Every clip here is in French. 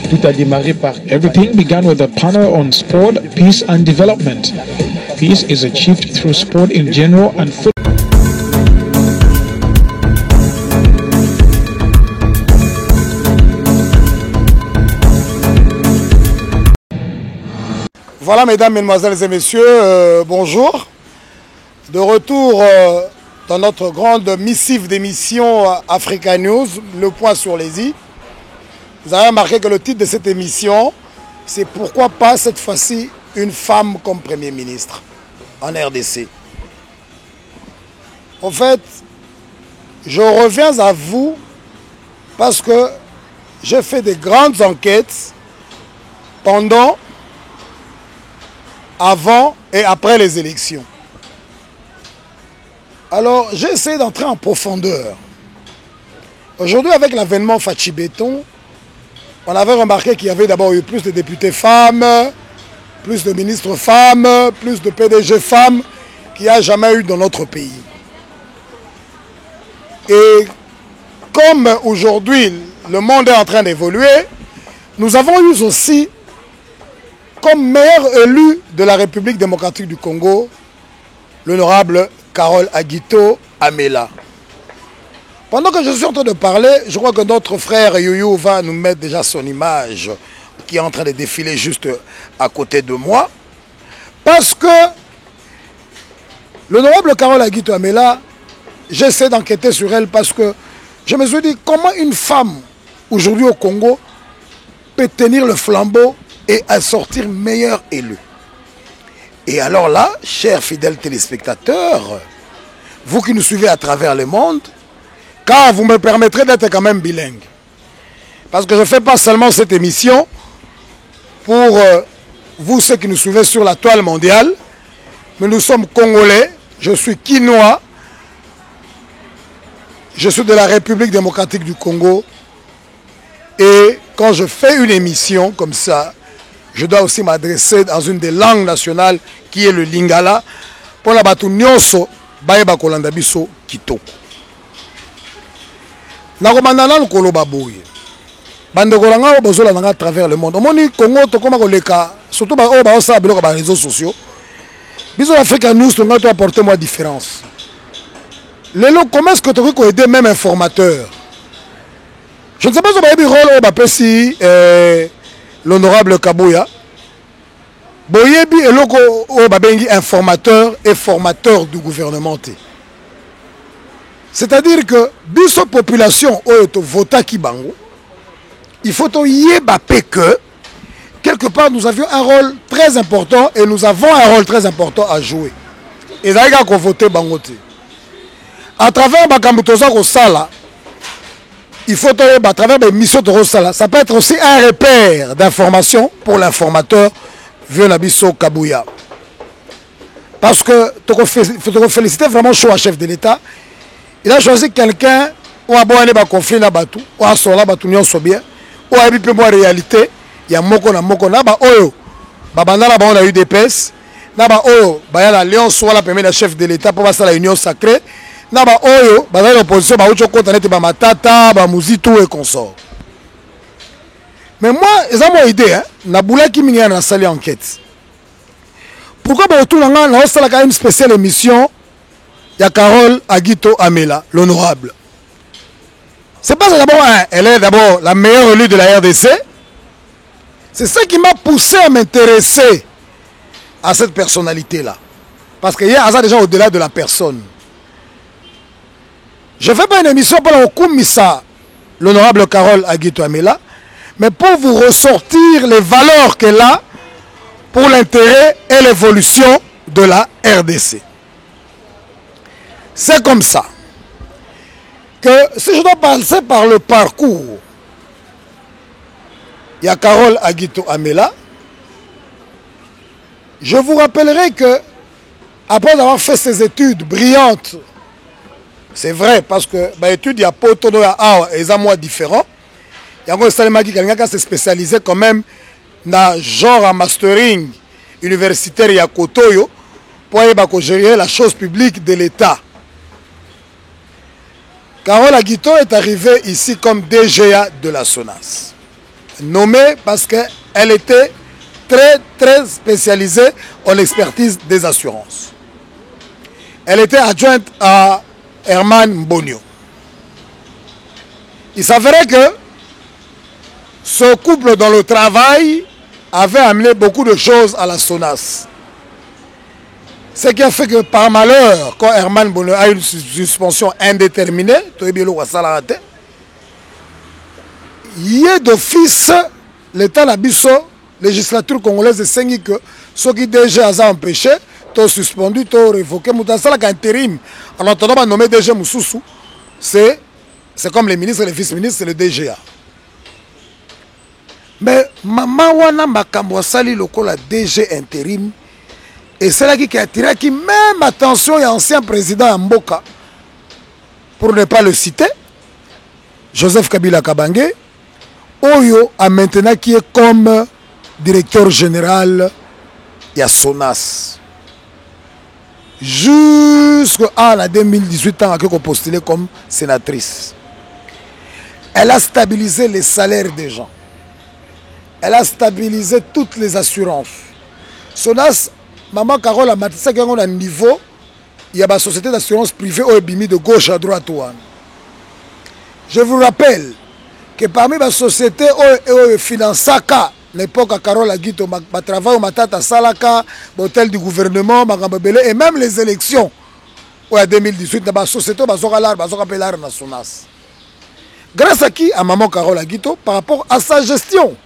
Tout a démarré par everything began with a panel on sport, peace and development. Peace is achieved through sport in general and football. Voilà, mesdames, mesdemoiselles et messieurs, bonjour. De retour dans notre grande missive d'émission Africa News, le point sur les i. Vous avez remarqué que le titre de cette émission, c'est pourquoi pas cette fois-ci une femme comme Premier ministre en RDC. En fait, je reviens à vous parce que j'ai fait des grandes enquêtes pendant, avant et après les élections. Alors, j'ai essayé d'entrer en profondeur. Aujourd'hui, avec l'avènement Fachi Béton, on avait remarqué qu'il y avait d'abord eu plus de députés femmes, plus de ministres femmes, plus de PDG femmes qu'il n'y a jamais eu dans notre pays. Et comme aujourd'hui, le monde est en train d'évoluer, nous avons eu aussi comme meilleur élu de la République démocratique du Congo, l'honorable Carole Aguito Amela. Pendant que je suis en train de parler, je crois que notre frère Youyou va nous mettre déjà son image qui est en train de défiler juste à côté de moi. Parce que l'honorable Carole Aguito Amela, j'essaie d'enquêter sur elle parce que je me suis dit comment une femme aujourd'hui au Congo peut tenir le flambeau et à sortir meilleur élu. Et alors là, chers fidèles téléspectateurs, vous qui nous suivez à travers le monde, car vous me permettrez d'être quand même bilingue. Parce que je ne fais pas seulement cette émission pour vous ceux qui nous suivez sur la toile mondiale, mais nous sommes Congolais, je suis Quinois, je suis de la République démocratique du Congo, et quand je fais une émission comme ça, je dois aussi m'adresser dans une des langues nationales qui est le Lingala pour la batu nyonso bayeba kolanda biso kitoko. Nakomandana lokolo baboye. Bandeko langa bozola nanga à travers le monde. Omoni Congo to koma koleka surtout ba o ba osa biloko ba réseaux sociaux. Biso Africa News to ngato apporter moi différence. Lelo comment est-ce que tu peux aider même informateur? Je ne sais pas si vous avez dit rôle ba pesi l'honorable Kabouya, Boyebi et Loko Babengi informateur et formateur du gouvernement. C'est-à-dire que dans cette population où vota Kibango, il faut que quelque part nous avions un rôle très important et nous avons un rôle très important à jouer. Et d'ailleurs qu'on vote Bangote. À travers Bakambutoza Rosala, il faut à travers des missions de Rosala, ça peut être aussi un repère d'information pour l'informateur Vionabiso Kabouya. Parce que il faut féliciter vraiment chaud à chef de l'État. Il a choisi quelqu'un où a besoin de conflit na batu, où a sola batu nyonso bien, où a bipe moi réalité, il y a moko na ba oyo. Babanda na ba on a eu des pèses, na ba oyo, ba ya l'alliance soit la première chef de l'État pour passer la union sacrée. Naba oyo, ba l'opposition, ba ucho kota nete ba matata, ba muzitu et consort. Mais moi, ils ont mon idée, hein. Naboula qui m'a dans salle enquête. Pourquoi ba autour nanga na osala quand même une spéciale émission ya Carole Aguito Amela, l'honorable. C'est pas d'abord elle est d'abord la meilleure élue de la RDC. C'est ça qui m'a poussé à m'intéresser à cette personnalité là. Parce qu'il y a déjà au-delà de la personne. Je ne fais pas une émission pour l'Okumisa, l'honorable Carole Aguito Amela, mais pour vous ressortir les valeurs qu'elle a pour l'intérêt et l'évolution de la RDC. C'est comme ça que si je dois passer par le parcours, il y a Carole Aguito Amela, je vous rappellerai que après avoir fait ses études brillantes, c'est vrai, parce que l'étude, il y a pas autant de mois différents. Il y a un Salemaki qui s'est spécialisé quand même dans genre en mastering universitaire à Kotoyo pour gérer la chose publique de l'État. Carole Aguito est arrivée ici comme DGA de la SONAS. Nommée parce qu'elle était très spécialisée en expertise des assurances. Elle était adjointe à Herman Mbonio. Il s'avérait que ce couple dans le travail avait amené beaucoup de choses à la SONAS. Ce qui a fait que par malheur, quand Herman Mbonio a une suspension indéterminée, il y a d'office l'État Nabiso, législature congolaise de Sengi que ceux qui déjà ont empêché, t'ont suspendu, t'ont révoqué, t'ont intérim. En attendant, on nommé DG Moussoussou, c'est comme les ministres et les vice-ministres, c'est le DGA. Mais maman wana makambo sali loko la DG intérim et c'est là qui a attiré qui même attention et ancien président Mboka pour ne pas le citer, Joseph Kabila Kabange, Oyo a maintenant qui est comme directeur général de SONAS. Jusqu'à la 2018 ans, elle a postulé comme sénatrice. Elle a stabilisé les salaires des gens. Elle a stabilisé toutes les assurances. SONAS, maman Carole a matissé qu'on a un niveau, il y a une société d'assurance privée au Bimi de gauche à droite. Je vous rappelle que parmi les sociétés qui financent l'époque à Carole Aguito, ma travail au Matata Salaka, l'hôtel du gouvernement, et même les élections en 2018, dans la société, la SONAS. Grâce à qui? À maman Carole Aguito, par rapport à sa gestion.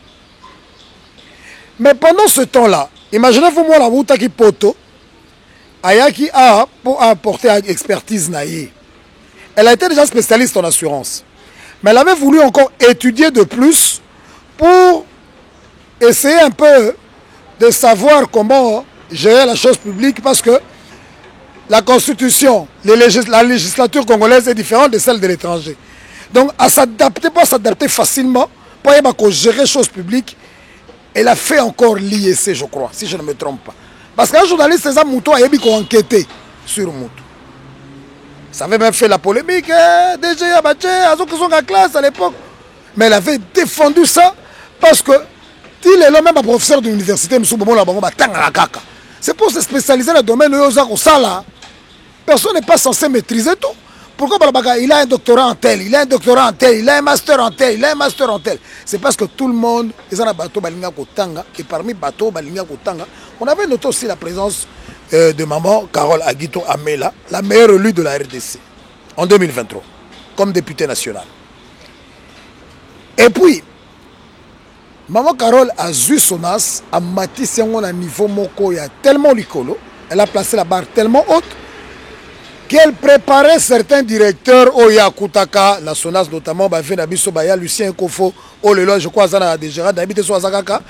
Mais pendant ce temps-là, imaginez-vous moi la route qui poto, Ayaki a pour apporter expertise naïe. Elle a été déjà spécialiste en assurance. Mais elle avait voulu encore étudier de plus pour essayer un peu de savoir comment gérer la chose publique parce que la constitution, la législature congolaise est différente de celle de l'étranger. Donc, à s'adapter, pas s'adapter facilement, pour gérer les choses publiques, elle a fait encore l'IEC, je crois, si je ne me trompe pas. Parce qu'un journaliste, c'est ça, Moutou a enquêté sur Moutou. Ça avait même fait la polémique, déjà, à classe à l'époque. Mais elle avait défendu ça parce que, il est là même un professeur d'université, c'est pour se spécialiser dans le domaine de personne n'est pas censé maîtriser tout. Pourquoi il a un doctorat en tel, il a un doctorat en tel, il a un master en tel, il a un master en tel. C'est parce que tout le monde est dans bateau balinga kotanga et parmi bateau balinga kotanga, on avait noté aussi la présence de maman Carole Aguito Amela, la meilleure élue de la RDC en 2023 comme députée nationale. Et puis maman Carole a vu SONAS a matissé à niveau moko, il y a tellement l'icolo, elle a placé la barre tellement haute qu'elle préparait certains directeurs au Yakutaka, la SONAS notamment, Lucien Kofo, Olelo, je crois, Zana déjà, d'habiter sur Azakaka,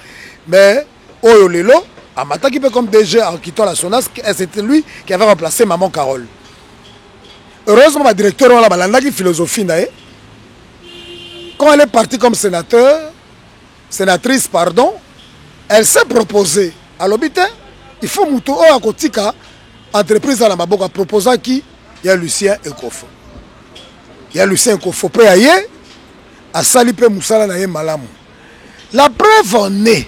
mais Olelo, à Mata qui peut comme DG en quittant la SONAS, c'était lui qui avait remplacé maman Carole. Heureusement, ma directeur, on a la philosophie, quand elle est partie comme sénatrice, pardon, elle s'est proposée à l'hôpital, il faut Moutou à Kotika, entreprise à la Maboka proposant qui il y a Lucien Ekofo. Il y a Lucien Ekofo prêt à y à Salipe Moussala na Malamu. La preuve en est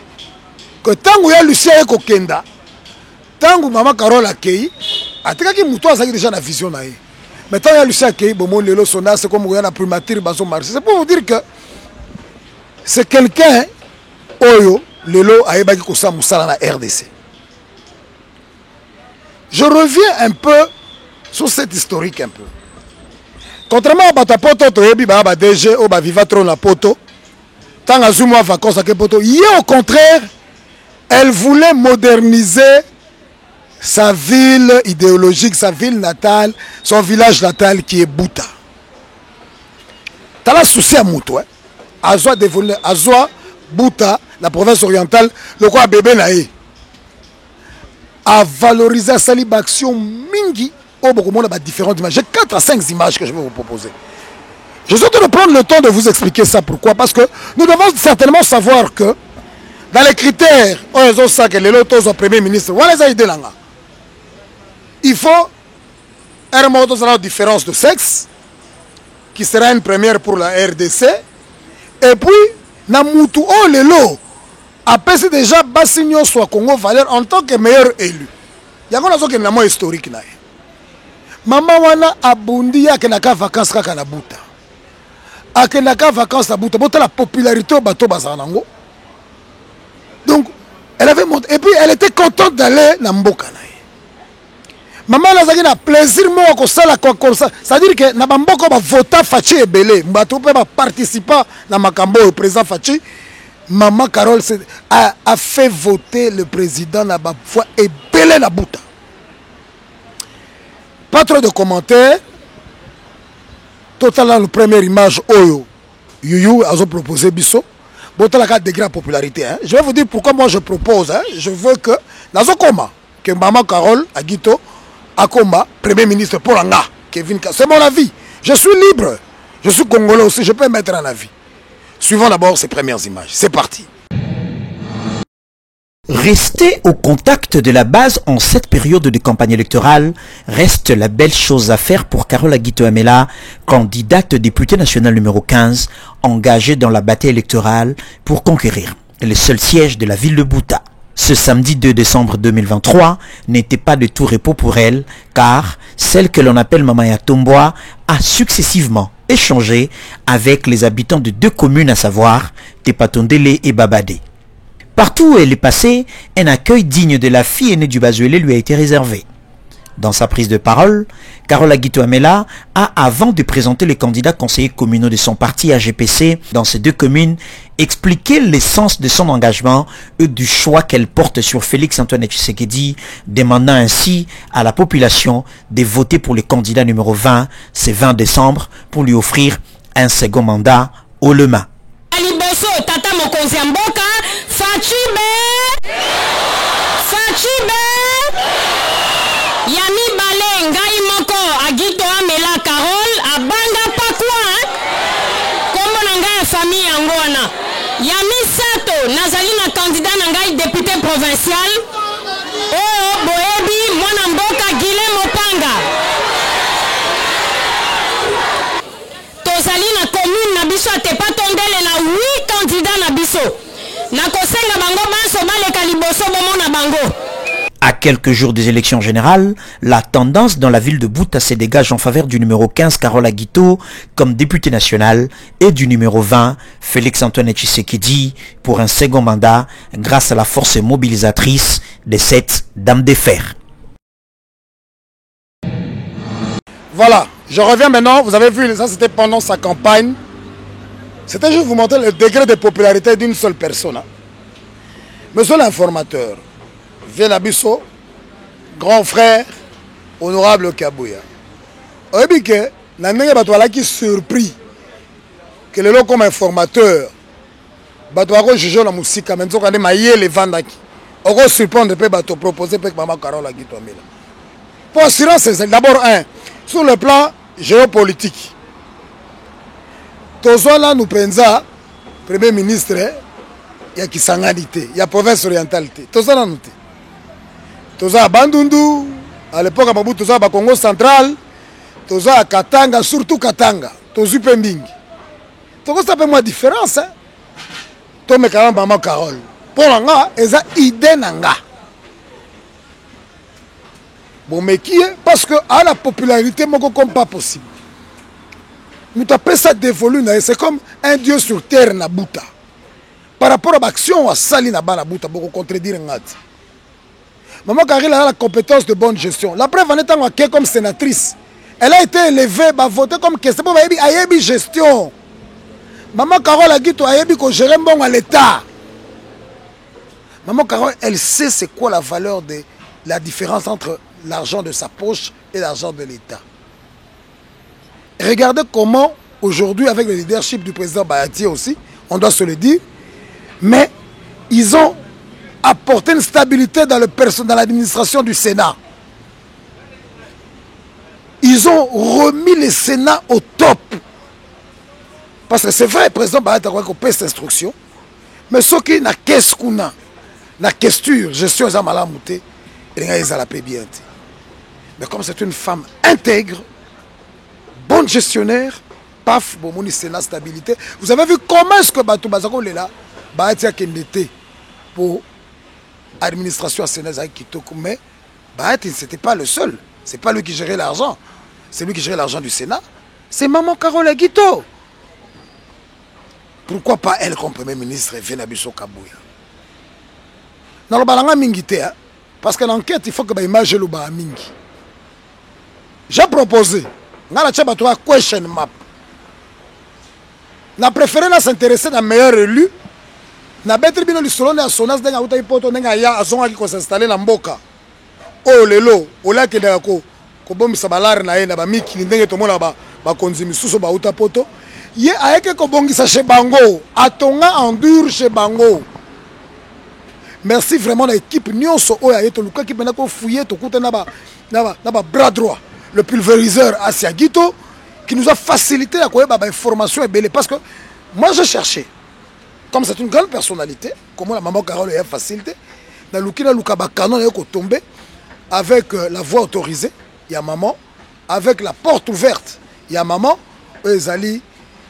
que tant que Lucien Ekokenda, tant que maman Carole Akei, a qui Moutou a déjà la vision na. Mais tant que Lucien Akei, bon lelo SONAS c'est comme la primature baso marché. C'est pour vous dire que c'est quelqu'un oyo lelo a ebaki ko sa Moussala na RDC. Je reviens un peu sur cette historique un peu. Contrairement à Batapoto, Toyebi Baba DG, Oba Vivatron la Poto, tant à Zuma vacances à Kepoto, au contraire, elle voulait moderniser sa ville idéologique, sa ville natale, son village natal qui est Bouta. T'as la souci à Moutou, Azwa dévolé, Azwa, Bouta, la province orientale, le quoi bébé naïe. À valoriser sa action mingi au beaucoup de différentes images. J'ai 4 à 5 images que je vais vous proposer. Je souhaite prendre le temps de vous expliquer ça. Pourquoi? Parce que nous devons certainement savoir que dans les critères, les premier ministre, il faut une différence de sexe qui sera une première pour la RDC. Et puis, Namoutou oh lelo, apesi déjà Bassigno soit Congo Valeur en tant que meilleur élu. Il y a un peu historique. Maman wana abundi ya kenaka vacances kaka na buta. Akenaka vacances na buta. Bota la popularité au bateau bazanango. Donc, elle avait monté. Et puis, elle était contente d'aller na mboka na ye. Maman nazaki na plaisir mo ko sala comme ça. C'est-à-dire que na bamboko ba vota Fachi ebele. Mbato pe ba participer na makambo au président Fachi. Maman Carole a fait voter le président na ba foi ebele na buta. Pas trop de commentaires. Totalement la première image Oyo. Yuyu a proposé Bisso. Bon, la carte degré de popularité. Hein. Je vais vous dire pourquoi moi je propose. Hein. Je veux que Nazokoma, que Maman Carole Agito, Akoma, Premier ministre pour Anga, Kevin. C'est mon avis. Je suis libre. Je suis congolais aussi. Je peux mettre un avis. Suivons d'abord ces premières images. C'est parti. Rester au contact de la base en cette période de campagne électorale reste la belle chose à faire pour Carole Agito Amela, candidate députée nationale numéro 15, engagée dans la bataille électorale pour conquérir le seul siège de la ville de Buta. Ce samedi 2 décembre 2023 n'était pas de tout repos pour elle, car celle que l'on appelle Mamaya Tomboa a successivement échangé avec les habitants de deux communes, à savoir Tepatondele et Babadé. Partout où elle est passée, un accueil digne de la fille aînée du Bazuélé lui a été réservé. Dans sa prise de parole, Carole Agito Amela a, avant de présenter les candidats conseillers communaux de son parti AGPC dans ces deux communes, expliqué l'essence de son engagement et du choix qu'elle porte sur Félix-Antoine Tshisekedi, demandant ainsi à la population de voter pour le candidat numéro 20, ce 20 décembre, pour lui offrir un second mandat au lema. Fachibe Yami Bale ngai moko Agito Amela Carole abanga pakwa kombo na ngai famille yango wana Yami Sato nazali na candidat na ngai député provincial oyo boyebi mwana mboka Gile Mopanga tozali na commune na biso Tepatondele na 8 candidats na biso. À quelques jours des élections générales, la tendance dans la ville de Buta se dégage en faveur du numéro 15 Carole Agito comme député national et du numéro 20 Félix-Antoine Tshisekedi pour un second mandat grâce à la force mobilisatrice de cette dame de fer. Voilà, je reviens maintenant. Vous avez vu, ça c'était pendant sa campagne. C'était juste vous montrer le degré de popularité d'une seule personne. Hein. Monsieur l'informateur, Vienabiso, grand frère, honorable Kabouya. Vous savez que Nanenge qui surpris que le lot comme informateur, Batouako juge la musique, quand même, on a les vendaki. On va surprendre de bateau proposer pour Maman Carole Agito Amela. Pour assurance, c'est d'abord sur le plan géopolitique. Tozwala nous penza premier ministre ya Kisangalité, ya province orientale. Tozwala nous te. Tozwa Bandundu, à l'époque Babu tozwa ba Congo central, tozwa Katanga, surtout Katanga, tozwa Pembingi. Tozwa ça peut moi différence hein. Tome quand Maman Carole. Pour nga eza idée nanga. Bon mais qui est parce que à la popularité moko comme pas possible. Nous tapons ça dévolu, c'est comme un dieu sur terre na Buta. Par rapport à l'action à Sali na Buta, beaucoup contredire ngati. Maman Carole a la compétence de bonne gestion. La preuve en étant comme sénatrice, elle a été élevée, votée comme question pour ayebi gestion. Maman Carole Agito ayebi ko gérer bon à l'état. Maman Carole, elle sait c'est quoi la valeur de la différence entre l'argent de sa poche et l'argent de l'État. Regardez comment, aujourd'hui, avec le leadership du président Bayati aussi, on doit se le dire, mais ils ont apporté une stabilité dans l'administration du Sénat. Ils ont remis le Sénat au top. Parce que c'est vrai, le président Bayati a coupé cette instruction, mais ce qui n'a qu'est-ce qu'on a, la question, gestion, ça m'a la mouté, et les la paix bien. Mais comme c'est une femme intègre, bonne gestionnaire, paf, bon, mon Sénat stabilité. Vous avez vu comment est-ce que Batou Bazako est là? Batia Kendete pour administration à Sénat Kitoko, mais c'était pas le seul. C'est pas lui qui gérait l'argent. C'est lui qui gérait l'argent du Sénat. C'est Maman Carole Aguito. Pourquoi pas elle comme Premier ministre Venabiso Kabouya? Dans le balanga mingité, parce que l'enquête, il faut que l'image le ba mingi. J'ai proposé, dans la tchèba toi question map. Na préféré s'intéresser à la meilleure élu. Na betre bino lisolo na sonas denga uta ipoto denga ya azonga qui s'installer na mboka. Oh lelo, ola ke da ko bomisa balare na ye na ba miki ndenge to mona ba konzimi suso ba uta poto. Ye ayeke ko bongisa chez bango, atonga endure chez bango. Merci vraiment à l'équipe nyonso oya yeto luka ki bena ko fouiller to kuta na ba bras droit, le pulvériseur Asia Guito qui nous a facilité la information et belé parce que moi j'ai cherché. Comme c'est une grande personnalité, comment la maman Carole a facilité, dans le Luka Bakanon est tombé avec la voix autorisée, il y a maman, avec la porte ouverte, il y a maman, Ezali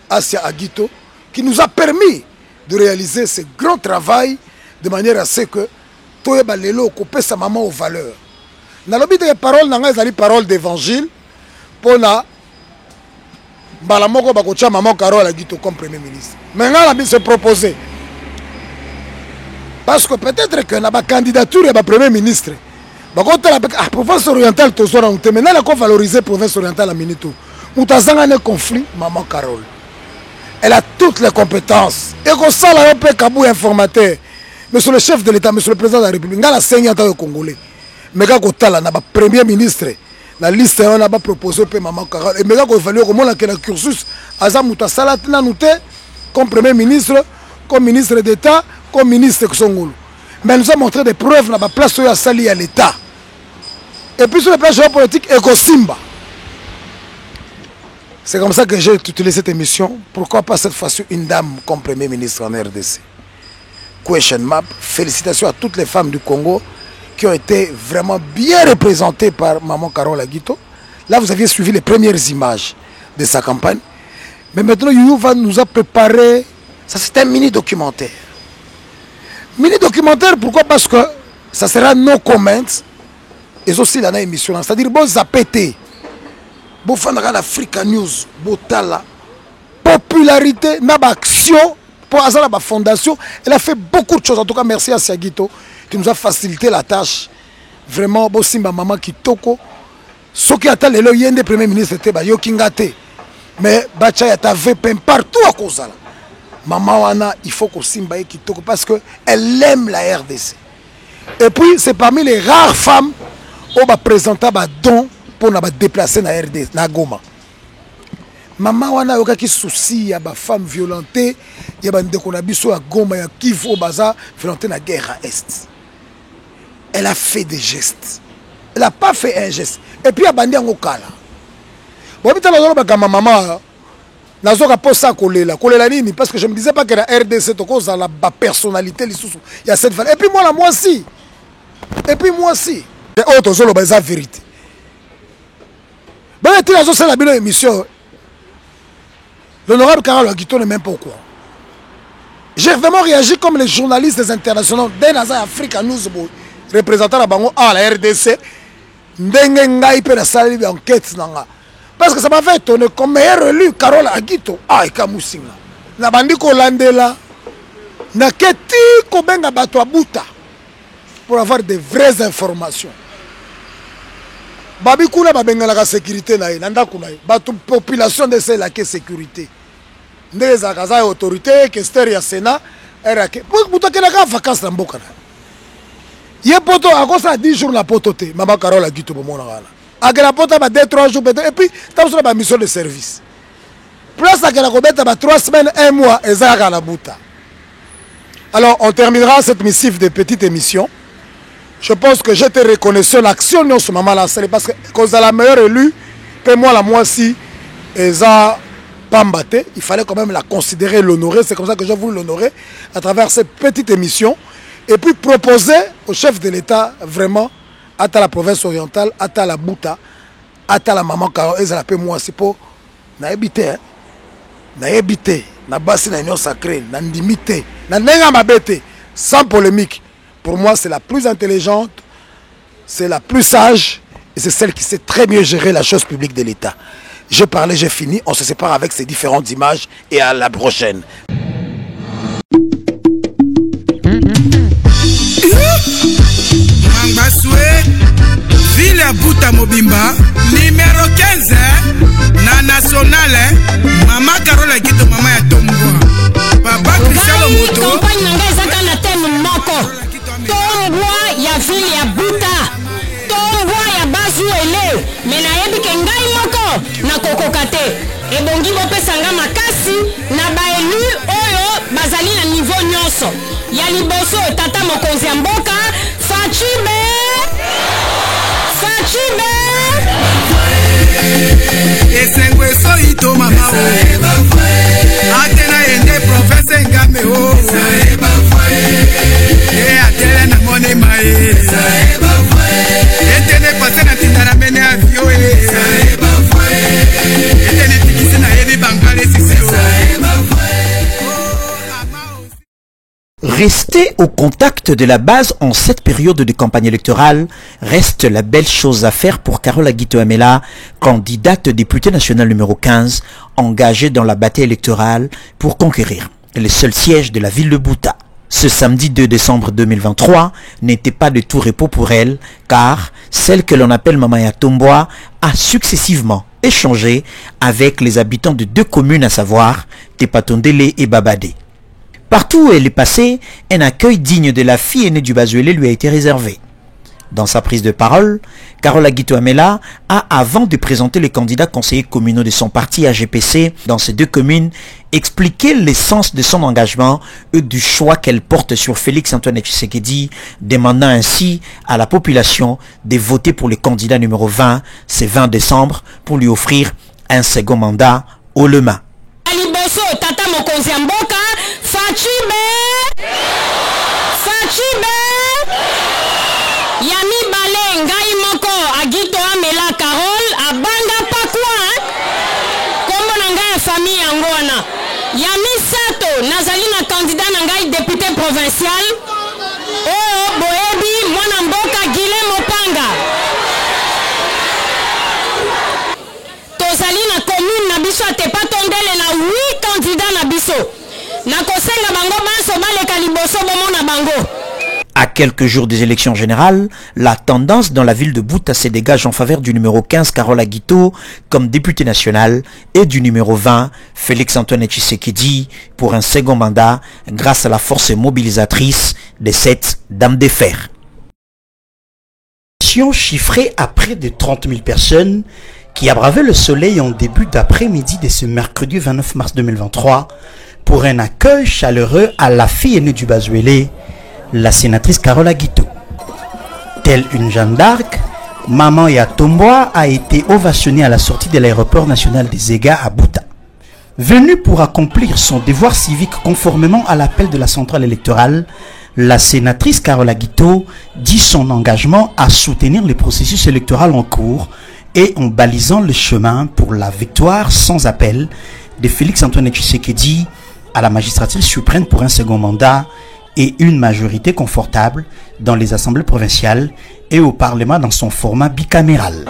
Asia Aguito, qui nous a permis de réaliser ce grand travail de manière à ce que Toyeba Lelo coupe sa maman aux valeurs. Dans le but des paroles, Ezali parole d'évangile pour la Balamoko Bakocha maman Carole Aguito comme Premier ministre. Maintenant, la se proposé. Parce que peut-être que la candidature est Premier ministre. La province orientale, maintenant, elle a valorisé la province orientale à Minito. Moutazanga a un conflit, maman Carole. Elle a toutes les compétences. Et qu'on sent la OP Kabou informateur. Monsieur le chef de l'État, monsieur le président de la République, il a 5 ans de Congolais. Mais quand on a le Premier ministre, la liste on a proposé pour maman Carole. Et maintenant qu'on évalue comment la cursus, Azamuta Salat comme Premier ministre, comme ministre d'État, comme ministre de Songolo. Mais elle nous a montré des preuves dans la place où il y a sali à l'État. Et puis sur le plan géopolitique, Eko Simba. C'est comme ça que j'ai tutelé cette émission. Pourquoi pas cette fois-ci une dame comme Premier ministre en RDC? Question map. Félicitations à toutes les femmes du Congo qui ont été vraiment bien représentées par Maman Carole Aguito. Là, vous aviez suivi les premières images de sa campagne. Mais maintenant, Youva nous a préparé, ça c'est un mini-documentaire. Mini-documentaire, pourquoi? Parce que ça sera no comments et aussi dans l'émission. C'est-à-dire, bon, zapété, bon, fandra l'Africa News, bon, tala, popularité, naba action, pour Azala, la fondation, elle a fait beaucoup de choses. En tout cas, merci à Siagito qui nous a facilité la tâche. Vraiment, bon, Simba Maman Kitoko, ce qui a été le Premier ministre, c'était Yokingate. Mais Bachaya t'avait peint partout à cause de ça. Maman Wana, il faut que Simba Kitoko parce qu'elle aime la RDC. Et puis, c'est parmi les rares femmes qui ont présenté un don pour nous déplacer dans la RDC, dans Goma. Maman Wana, il y a des soucis, il y a des femmes violentées, il y a des gens à Goma, il y a qui faut violenter la guerre à Est. Elle a fait des gestes. Elle n'a pas fait un geste. Et puis, il y a des gens qui bon, maman, parce que je ne me disais pas que la RDC est la personnalité. Il y a cette valeur. Et puis moi aussi. Et puis moi aussi. Et autres, c'est la vérité. Bon, c'est la émission. L'honorable Carole Aguito n'est même pas au courant. J'ai vraiment réagi comme les journalistes des internationaux d'Enaza Africa News, représentant la Bango à la RDC. Parce que ça m'a fait étonner comme meilleur élu Carole Aguito. Ah, et Kamousinga. Na bandi ko landela. Na keti ko benga bato abuta. Pour avoir de vraies informations. Babi kuna babenga la sécurité na ye. Nanda kuna ye. Bato population de celle la sécurité. Ndé za kaza autorité, questeur ya Sénat. Erake. Buta kena ka vacances na mboka na. Ye poto akosa 10 jours la poto te. Mama Carole Aguito bomona wala. Avec la porte, 2-3 jours, et puis, tu as une mission de service. Plus à la 3 semaines, 1 mois, et ça à la bouta. Alors, on terminera cette missive de petite émission. Je pense que j'étais reconnaissant l'action de ce moment-là, parce que cause de la meilleure élue, que moi, la moitié, et ça, pas mbatté, il fallait quand même la considérer, l'honorer. C'est comme ça que j'ai voulu l'honorer à travers cette petite émission. Et puis, proposer au chef de l'État, vraiment, à la province orientale, à la Bouta, à la maman Carole, et ça l'appelle moi, c'est pour n'habiter. Naebite, na basi na union sacrée, na ndimite, na nenga mabete, sans polémique. Pour moi, c'est la plus intelligente, c'est la plus sage et c'est celle qui sait très mieux gérer la chose publique de l'État. J'ai parlé, j'ai fini. On se sépare avec ces différentes images et à la prochaine. Mangbassoué, Ville Bouta Mobimba, numéro 15, na national, Mama Carola Guito, Mama ya Tomboa, Papa Cristiano Moto. Campagne nanga ezaka na thème moko. Tomboa ya ville ya Buta. Tomboa ya Bazuele. Mais nayebi ke ngai moko na kokoka te. Ebongi bopesanga makasi na baelu oyo bazali na niveau nyonso. Ya liboso tata mokonzi ya mboka Fachibe. Fachibe. Esengwe soito mama o. Atena yende professeur Ngame o. E atela na mone mae. Etene pase na tindara mene avio e. Etene tikisi na yebi bangale sisi o. Rester au contact de la base en cette période de campagne électorale reste la belle chose à faire pour Carola Guito Amela, candidate députée nationale numéro 15, engagée dans la bataille électorale pour conquérir le seul siège de la ville de Buta. Ce samedi 2 décembre 2023 n'était pas de tout repos pour elle, car celle que l'on appelle Mamaya Tomboa a successivement échangé avec les habitants de deux communes, à savoir Tepatondele et Babadé. Partout où elle est passée, un accueil digne de la fille aînée du Bazuele lui a été réservé. Dans sa prise de parole, Carola Guito Amela a, avant de présenter les candidats conseillers communaux de son parti AGPC dans ces deux communes, expliqué l'essence de son engagement et du choix qu'elle porte sur Félix-Antoine Tshisekedi, demandant ainsi à la population de voter pour le candidat numéro 20, ce 20 décembre, pour lui offrir un second mandat haut le main. Tata mokonzi ya mboka Fachibe. Fachibe. Yami bale ngai moko Agito Amela Carole abanga pakwa. Kombo na ngai ya famille angona. Yami sato nazali na candidat na ngai député provincial. Oh boyebi mwana mboka Gile Mopanga. Tozali na commune na biso Tepatondele na 8 candidats na biso. Na kosenga bango banso baleka liboso bomona bango. À quelques jours des élections générales, la tendance dans la ville de Buta se dégage en faveur du numéro 15 Carola Guito comme député national et du numéro 20 Félix-Antoine Tshisekedi pour un second mandat grâce à la force mobilisatrice de cette dame de fer. Chiffrée à près de 30 000 personnes qui a bravé le soleil en début d'après-midi de ce mercredi 29 mars 2023 pour un accueil chaleureux à la fille aînée du Bazuele, la sénatrice Carola Guito. Telle une Jeanne d'Arc, Maman ya Tomboa a été ovationnée à la sortie de l'aéroport national des Zega à Buta. Venue pour accomplir son devoir civique conformément à l'appel de la centrale électorale, la sénatrice Carola Guito dit son engagement à soutenir le processus électoral en cours et en balisant le chemin pour la victoire sans appel de Félix-Antoine Tshisekedi à la magistrature suprême pour un second mandat et une majorité confortable dans les assemblées provinciales et au Parlement dans son format bicaméral.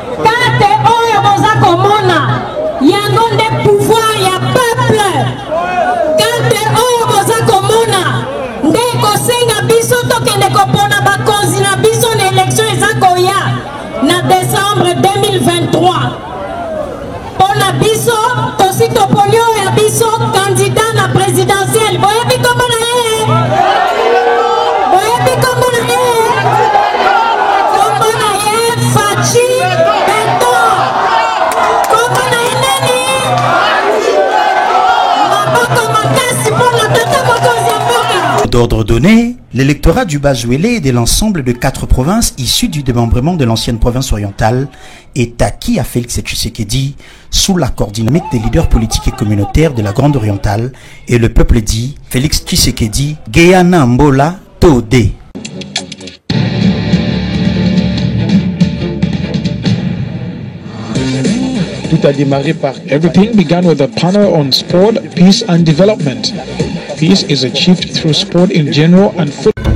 Na décembre 2023 pour la biso tosito polio ya biso candidat na présidentielle boyebi kombo na ye kombo na ye Fachi Beto kombo na ye nani maboko makasi pour la tata mokonzi ya mboka. D'ordre donné, l'électorat du Bazuele et de l'ensemble de 4 provinces issues du démembrement de l'ancienne province orientale est acquis à Félix Tshisekedi sous l'accord dynamique des leaders politiques et communautaires de la Grande Orientale et le peuple dit Félix Tshisekedi Geyana Mbola Tode. Tout a démarré par everything began with a panel on sport, peace and development. Peace is achieved through sport in general and football.